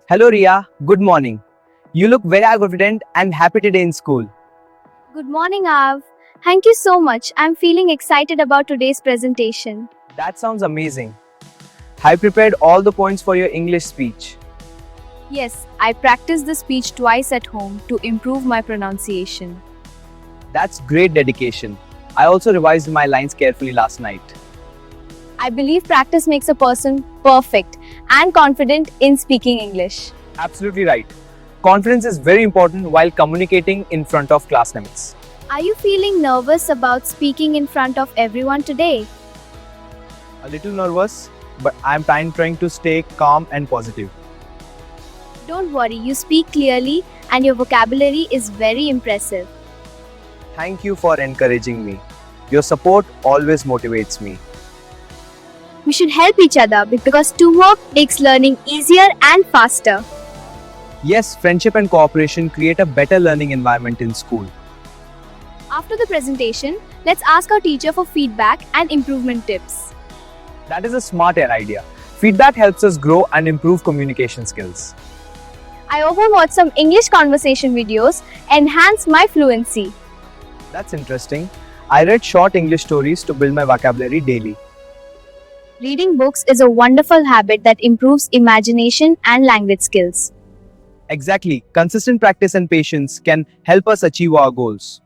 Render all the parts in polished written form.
Hello Ria, good morning. You look very confident and happy today in school. Good morning, Av. Thank you so much. I'm feeling excited about today's presentation. That sounds amazing. I prepared all the points for your English speech. Yes, I practiced the speech twice at home to improve my pronunciation. That's great dedication. I also revised my lines carefully last night. I believe practice makes a person perfect and confident in speaking English. Absolutely right. Confidence is very important while communicating in front of classmates. Are you feeling nervous about speaking in front of everyone today? A little nervous, but I'm trying to stay calm and positive. Don't worry, you speak clearly and your vocabulary is very impressive. Thank you for encouraging me. Your support always motivates me. We should help each other because teamwork makes learning easier and faster. Yes, friendship and cooperation create a better learning environment in school. After the presentation, let's ask our teacher for feedback and improvement tips. That is a smart idea. Feedback helps us grow and improve communication skills. I often watch some English conversation videos, enhance my fluency. That's interesting. I read short English stories to build my vocabulary daily. Reading books is a wonderful habit that improves imagination and language skills. Exactly. Consistent practice and patience can help us achieve our goals.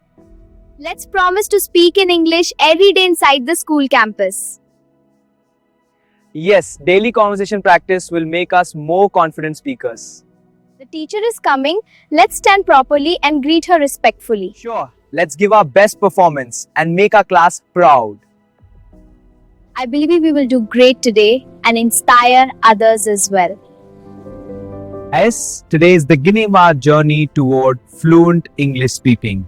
Let's promise to speak in English every day inside the school campus. Yes, daily conversation practice will make us more confident speakers. The teacher is coming. Let's stand properly and greet her respectfully. Sure, let's give our best performance and make our class proud. I believe we will do great today and inspire others as well. As today is beginning our journey toward fluent English speaking.